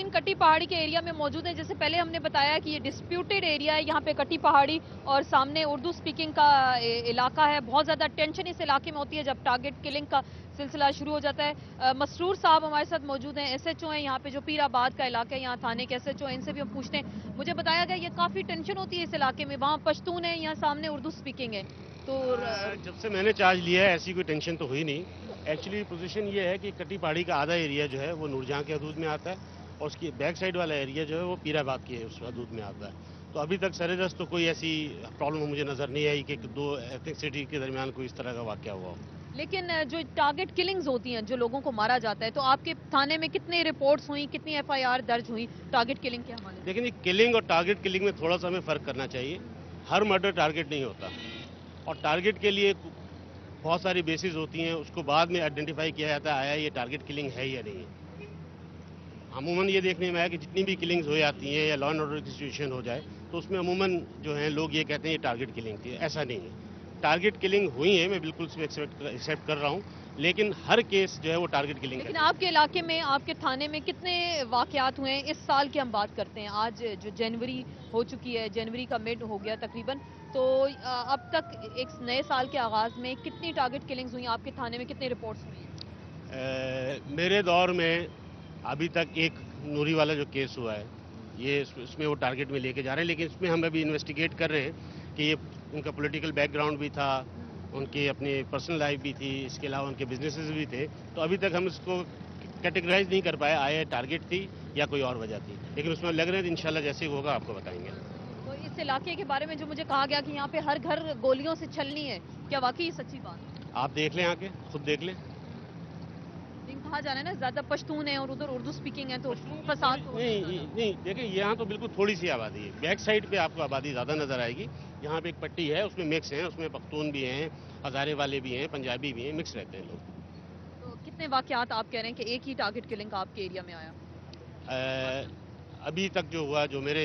हम कटी पहाड़ी के एरिया में मौजूद हैं। जैसे पहले हमने बताया कि ये डिस्प्यूटेड एरिया है, यहाँ पे कटी पहाड़ी और सामने उर्दू स्पीकिंग का इलाका है। बहुत ज़्यादा टेंशन इस इलाके में होती है जब टारगेट किलिंग का सिलसिला शुरू हो जाता है। मसरूर साहब हमारे साथ मौजूद हैं, SHO हैं यहाँ पे, जो पीराबाद का इलाका है, यहाँ थाने के SHO हैं। इनसे भी हम पूछते हैं। मुझे बताया गया ये काफ़ी टेंशन होती है इस इलाके में, वहाँ पश्तून है, यहाँ सामने उर्दू स्पीकिंग है। तो जब से मैंने चार्ज लिया है ऐसी कोई टेंशन तो हुई नहीं। एक्चुअली पोजीशन ये है कि कटी पहाड़ी का आधा एरिया जो है वो नूरजहां के हदूद में आता है और उसकी बैक साइड वाला एरिया जो है वो पीराबाद के उस हदूद में आता है। तो अभी तक सरेदस्त तो कोई ऐसी प्रॉब्लम मुझे नज़र नहीं आई कि दो एथनिक सिटी के दरमियान कोई इस तरह का वाक़या हुआ हो। लेकिन जो टारगेट किलिंग्स होती हैं, जो लोगों को मारा जाता है, तो आपके थाने में कितनी रिपोर्ट्स हुई, कितनी FIR दर्ज हुई टारगेट किलिंग के हवाले से? लेकिन ये किलिंग और टारगेट किलिंग में थोड़ा सा हमें फ़र्क करना चाहिए। हर मर्डर टारगेट नहीं होता और टारगेट के लिए बहुत सारी बेसिस होती हैं, उसको बाद में आइडेंटिफाई किया जाता है आया ये टारगेट किलिंग है या नहीं है। अमूमन ये देखने में आया कि जितनी भी किलिंग्स हो जाती हैं या लॉ एंड ऑर्डर की सिचुएशन हो जाए तो उसमें अमूमन जो हैं लोग ये कहते हैं ये टारगेट किलिंग थी। ऐसा नहीं है, टारगेट किलिंग हुई है, मैं बिल्कुल उसमें एक्सेप्ट कर रहा हूँ, लेकिन हर केस जो है वो टारगेट किलिंग है। लेकिन आपके इलाके में, आपके थाने में कितने वाकयात हुए हैं? इस साल की हम बात करते हैं, आज जो जनवरी हो चुकी है, जनवरी का मिड हो गया तकरीबन, तो अब तक एक नए साल के आगाज़ में कितनी टारगेट किलिंग्स हुई, आपके थाने में कितनी रिपोर्ट्स हुई? मेरे दौर में अभी तक एक नूरी वाला जो केस हुआ है ये इसमें वो टारगेट में लेके जा रहे हैं, लेकिन इसमें हम अभी इन्वेस्टिगेट कर रहे हैं कि ये उनका पॉलिटिकल बैकग्राउंड भी था, उनकी अपनी पर्सनल लाइफ भी थी, इसके अलावा उनके बिजनेसेस भी थे। तो अभी तक हम इसको कैटेगराइज नहीं कर पाए आया टारगेट थी या कोई और वजह थी, लेकिन उसमें लग रहे हैं इंशाल्लाह जैसे ही होगा आपको बताएंगे। तो इस इलाके के बारे में जो मुझे कहा गया कि यहाँ पे हर घर गोलियों से छलनी है, क्या वाकई सच्ची बात है? आप देख लें, आके खुद देख लें। लेकिन कहा जा रहा है ना ज्यादा पश्तून है और उधर उर्दू स्पीकिंग है, तो फसाद तो नहीं देखिए यहाँ तो बिल्कुल थोड़ी सी आबादी है, बैक साइड पे आपको आबादी ज़्यादा नज़र आएगी। यहाँ पे एक पट्टी है उसमें मिक्स हैं, उसमें पख्तून भी हैं, हज़ारे वाले भी हैं, पंजाबी भी हैं, मिक्स रहते हैं लोग। तो कितने वाकयात आप कह रहे हैं कि एक ही टारगेट किलिंग आपके एरिया में आया? अभी तक जो हुआ, जो मेरे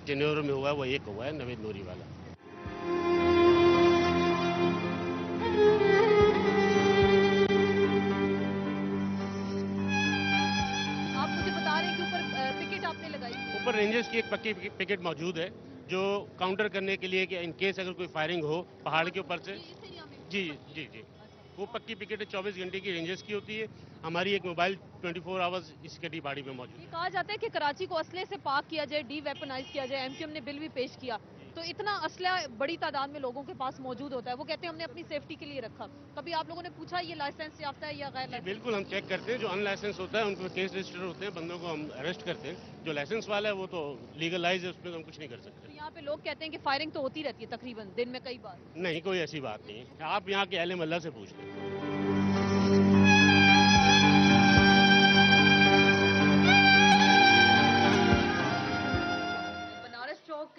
टेन्योर में हुआ, वो एक हुआ है, नवेद नूरी वाला। आप मुझे बता रहे हैं कि ऊपर पिकेट आपने लगाई है? ऊपर रेंजर्स की एक पक्की पिकेट मौजूद है जो काउंटर करने के लिए कि इन केस अगर कोई फायरिंग हो पहाड़ के ऊपर से। जी जी जी, वो पक्की पिकेट 24 घंटे की रेंजर्स की होती है। हमारी एक मोबाइल 24 आवर्स इस कटी पहाड़ी में मौजूद ये है। कहा जाता है कि कराची को असले से पाक किया जाए, डी वेपनाइज किया जाए, MQM ने बिल भी पेश किया, तो इतना असला बड़ी तादाद में लोगों के पास मौजूद होता है, वो कहते हैं हमने अपनी सेफ्टी के लिए रखा। कभी आप लोगों ने पूछा ये लाइसेंस याफ्ता है या गैर जी लाइसेंस? बिल्कुल, हम चेक करते हैं, जो अनलाइसेंस होता है उन पर केस रजिस्टर होते हैं, बंदों को हम अरेस्ट करते हैं। जो लाइसेंस वाला है वो तो लीगलाइज है, उसमें तो हम कुछ नहीं कर सकते। तो यहाँ पे लोग कहते हैं कि फायरिंग तो होती रहती है तकरीबन दिन में कई बार। नहीं, कोई ऐसी बात नहीं है, आप यहाँ के अहले मोहल्ला से पूछ लें। बनारस चौक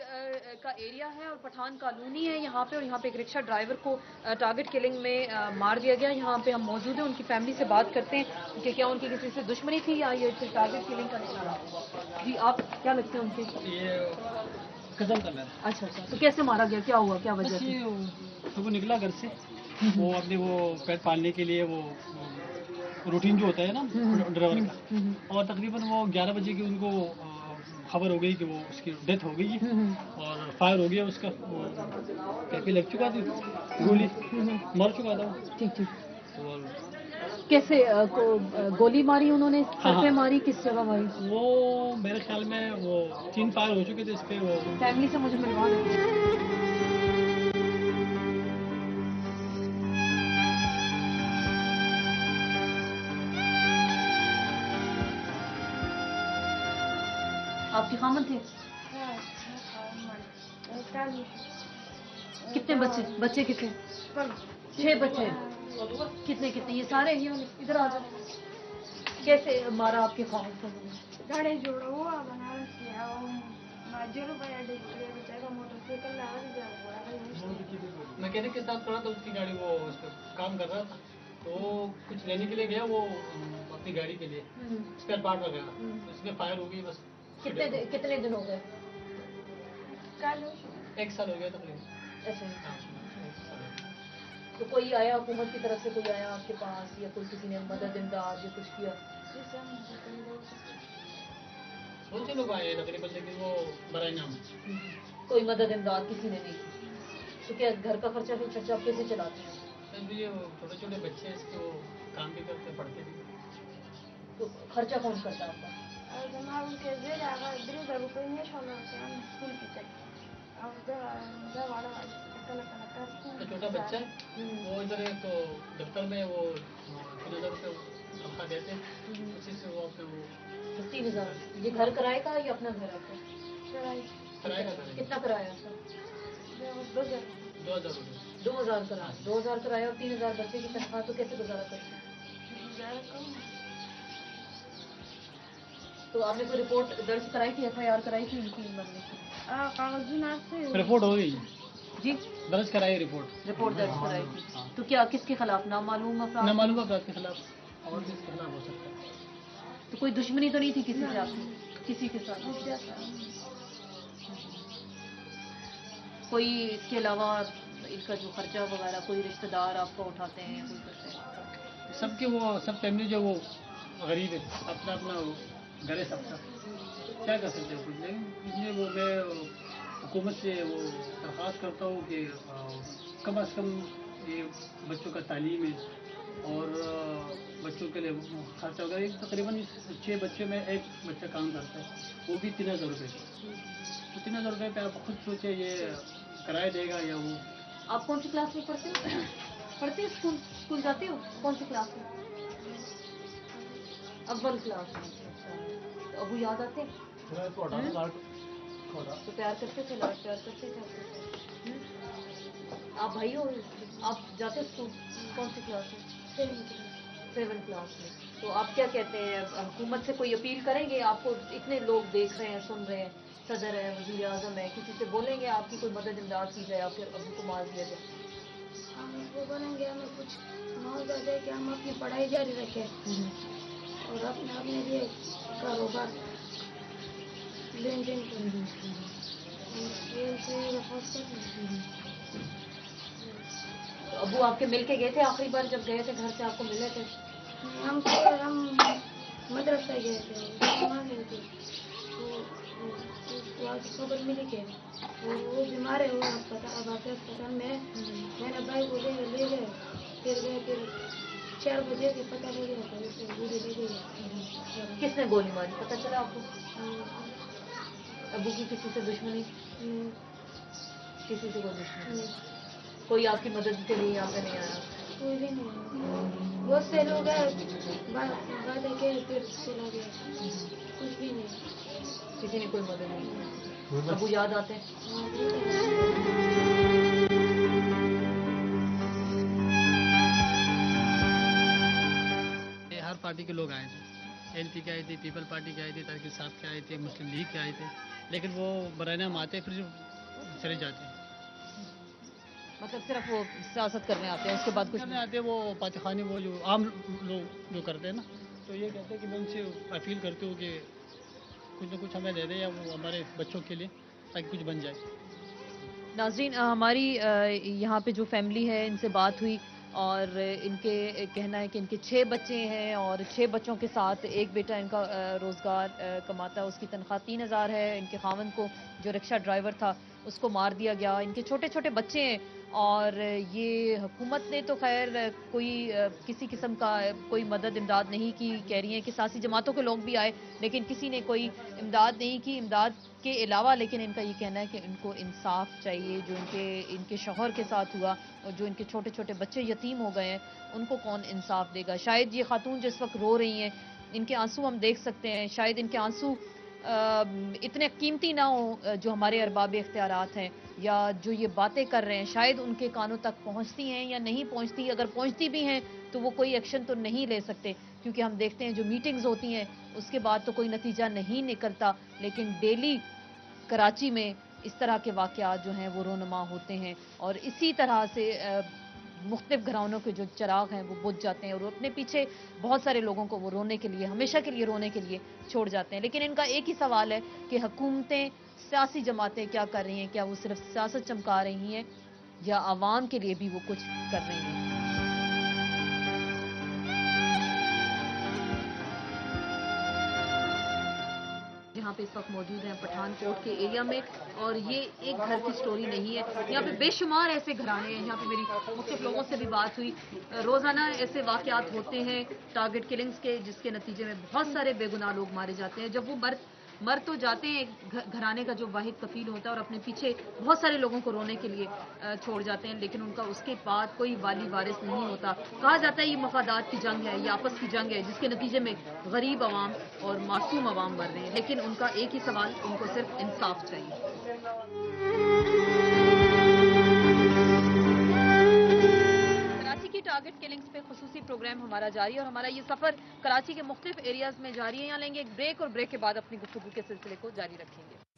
का एरिया है और पठान कॉलोनी है यहाँ पे, और यहाँ पे एक रिक्शा ड्राइवर को टारगेट किलिंग में मार दिया गया। यहाँ पे हम मौजूद हैं, उनकी फैमिली से बात करते हैं कि क्या उनकी किसी से दुश्मनी थी या ये टारगेट किलिंग का निशाना। जी, आप क्या लगते हैं उनके? ये कत्ल करना है। अच्छा, तो कैसे मारा गया, क्या हुआ, क्या वजह थी? तो वो निकला घर से, वो अपने वो पेट पालने के लिए, वो रूटीन जो होता है ना ड्राइवर का, और तकरीबन वो 11 बजे की उनको खबर हो गई कि वो उसकी डेथ हो गई और फायर हो गया, उसका कैफे लग चुका था, गोली मर चुका था। ठीक ठीक। और कैसे गोली मारी उन्होंने, सर पे मारी, किस जगह मारी? वो मेरे ख्याल में वो 3 फायर हो चुके थे इस पे। वो फैमिली से मुझे मिलवा दें। आपके खामन थे? कितने बच्चे, बच्चे कितने? 6 बच्चे। कितने कितने, ये सारे ही इधर आ जाओ। कैसे मारा आपके खामन को? गाड़ी जोड़ा हुआ बनारस से आओ माजूर भाई देखिए बेचारा मोटरसाइकिल लगा दिया हुआ। मैकेनिक के साथ खड़ा था, उसकी गाड़ी, वो उस पर काम कर रहा था, तो कुछ लेने के लिए गया वो अपनी गाड़ी के लिए स्पेयर पार्ट वगैरह, तो इसमें फायर हो गई बस। कितने दिन हो गए? कल 1 साल हो गया तकरीबन। ऐसे? हाँ, 1 साल हो गया। तो कोई आया हुकूमत की तरफ से, कोई आया आपके पास, या कोई किसी ने मदद इमदाद या कुछ किया? बहुत से लोग आए हैं तकरीबन, लेकिन वो बराए नाम कोई मदद इमदाद किसी ने नहीं की, तो क्या घर का खर्चा फिर खर्चा आप कैसे चलाते हैं? तो ये छोटे छोटे बच्चे हैं इसके, वो काम भी करते पढ़ते भी। तो खर्चा कौन करता है आपका? जमा के जेर आगा 2000 रुपये नहीं शाला से हम स्कूल की चल अब दा वाला कल तो छोटा बच्चा है वो इधर एक दफ्तर में वो 3000 रुपये तनख्वाह देते हैं, उसी से वो अपने वो 30,000। ये घर किराए का है या अपना घर है आपका? किराए का घर कितना किराया है? 2000 रुपये। 2000 किराया, 2000 किराया और 3000 बच्चे की तनख्वाह, तो कैसे गुजारा करते हैं? तो आपने कोई रिपोर्ट दर्ज कराई थी, FIR कराई थी इनकी मरने की? रिपोर्ट हो गई जी, दर्ज कराई रिपोर्ट दर्ज कराई थी। तो क्या किसके खिलाफ? नामालूम अफराद? नामालूम अपराध के खिलाफ और किसके खिलाफ हो सकता है। तो कोई दुश्मनी तो नहीं थी किसी से आपकी, किसी के साथ? कोई इसके अलावा इनका जो खर्चा वगैरह कोई रिश्तेदार आपका उठाते हैं, कोई करते हैं? सबके वो सब फैमिली जो वो गरीब है, अपना अपना वो घर है सबका, क्या कर सकते हैं कुछ नहीं। इसलिए वो मैं हुकूमत से वो दरख्वास्त करता हूँ कि कम अज़ कम ये बच्चों का तालीम है और बच्चों के लिए खर्चा वगैरह, एक तकरीबन 6 बच्चों में एक बच्चा काम करता है, वो भी 3000 रुपये। तो 3000 रुपये पे आप खुद सोचे ये किराया देगा या वो। आप कौन सी क्लास में पढ़ते हो? पढ़ते हो स्कूल जाते हो? कौन सी क्लास में? अव्वल क्लास में। अच्छा, तो अबू याद आते? तो प्यार करते थे, लाड प्यार करते थे आपको? आप भाई हो? आप जाते हो स्कूल कौन सी क्लास में? 7th क्लास में। तो आप क्या कहते हैं, हुकूमत से कोई अपील करेंगे? आपको इतने लोग देख रहे हैं, सुन रहे हैं, सदर है, वज़ीर आज़म है, किसी से बोलेंगे आपकी कोई मदद इमदाद की जाए, आपके अबू को मार दिया जाए? हम उसको बोलेंगे हमें कुछ मुआवजा दे कि हम अपनी पढ़ाई जारी रखें और अपने अपने लिए कारोबार लेन देन करें। तो अबू आपके मिल के गए थे आखिरी बार जब गए थे घर से, आपको मिले थे? हम मदरसा गए थे, वहाँ गए थे, तो आज खबर मिली कि वो बीमार है, वो अस्पताल में। मैंने भाई को ले गए, फिर 4 बजे के पता लग गया था उसे गोली ले गई। किसने गोली मारी पता चला आपको? अबू की किसी से दुश्मनी? किसी से कोई दुश्मनी? कोई आपकी मदद के लिए यहाँ पे नहीं आया? कोई भी नहीं, बहुत से लोग बातें के फिर चला गया, कुछ भी नहीं, किसी ने कोई मदद नहीं की। अबू याद आते हैं? हर पार्टी के लोग आए थे, LP के आए थे, पीपल पार्टी के आए थे, तहरीक इंसाफ के आए थे, मुस्लिम लीग के आए थे, लेकिन वो बरानाम आते फिर चले जाते हैं। मतलब सिर्फ वो सियासत करने आते हैं, उसके बाद कुछ करने आते हैं, वो पातखानी वो जो आम लोग जो करते हैं ना, तो ये कहते हैं कि मैं उनसे अपील करती हूँ कि कुछ न कुछ हमें दे दे या वो हमारे बच्चों के लिए, ताकि कुछ बन जाए। नाज़रीन, हमारी यहाँ पे जो फैमिली है इनसे बात हुई और इनके कहना है कि इनके 6 बच्चे हैं और 6 बच्चों के साथ एक बेटा इनका रोज़गार कमाता है, उसकी तनख्वाह 3000 है। इनके खावंद को जो रिक्शा ड्राइवर था उसको मार दिया गया। इनके छोटे छोटे बच्चे हैं और ये हुकूमत ने तो खैर कोई किसी किस्म का कोई मदद इमदाद नहीं की। कह रही हैं कि सियासी जमातों के लोग भी आए लेकिन किसी ने कोई इमदाद नहीं की। इमदाद के अलावा लेकिन इनका ये कहना है कि इनको इंसाफ चाहिए, जो इनके शौहर के साथ हुआ और जो इनके छोटे छोटे बच्चे यतीम हो गए हैं उनको कौन इंसाफ देगा। शायद ये खातून जिस वक्त रो रही हैं, इनके आंसू हम देख सकते हैं, शायद इनके आंसू इतने कीमती ना हो जो हमारे अरबाब इख्तियारात हैं या जो ये बातें कर रहे हैं शायद उनके कानों तक पहुंचती हैं या नहीं पहुंचती। अगर पहुंचती भी हैं तो वो कोई एक्शन तो नहीं ले सकते, क्योंकि हम देखते हैं जो मीटिंग्स होती हैं उसके बाद तो कोई नतीजा नहीं निकलता। लेकिन डेली कराची में इस तरह के वाक़यात जो हैं वो रोनुमा होते हैं और इसी तरह से मुख्तलिफ घरानों के जो चिराग हैं वो बुझ जाते हैं और अपने पीछे बहुत सारे लोगों को वो रोने के लिए, हमेशा के लिए रोने के लिए छोड़ जाते हैं। लेकिन इनका एक ही सवाल है कि हुकूमतें, सियासी जमातें क्या कर रही हैं? क्या वो सिर्फ सियासत चमका रही हैं या आवाम के लिए भी वो कुछ कर रही हैं? जहाँ पे पे इस वक्त मौजूद हैं पठानकोट के एरिया में, और ये एक घर की स्टोरी नहीं है, यहाँ पे बेशुमार ऐसे घराने हैं। यहाँ पे मेरी मुख्तलिफ लोगों से भी बात हुई, रोज़ाना ऐसे वाक़यात होते हैं टारगेट किलिंग्स के, जिसके नतीजे में बहुत सारे बेगुनाह लोग मारे जाते हैं। जब वो मर तो जाते हैं घराने का जो वाहिद कफील होता है, और अपने पीछे बहुत सारे लोगों को रोने के लिए छोड़ जाते हैं, लेकिन उनका उसके बाद कोई वाली वारिस नहीं होता। कहा जाता है ये मफादात की जंग है, ये आपस की जंग है, जिसके नतीजे में गरीब अवाम और मासूम अवाम मर रहे हैं। लेकिन उनका एक ही सवाल, उनको सिर्फ इंसाफ चाहिए। टारगेट किलिंग्स पे खुसूसी प्रोग्राम हमारा जारी है, और हमारा ये सफर कराची के मुख्तलिफ एरियाज में जारी है। यहाँ लेंगे एक ब्रेक, और ब्रेक के बाद अपनी गुफ्तगू के सिलसिले को जारी रखेंगे।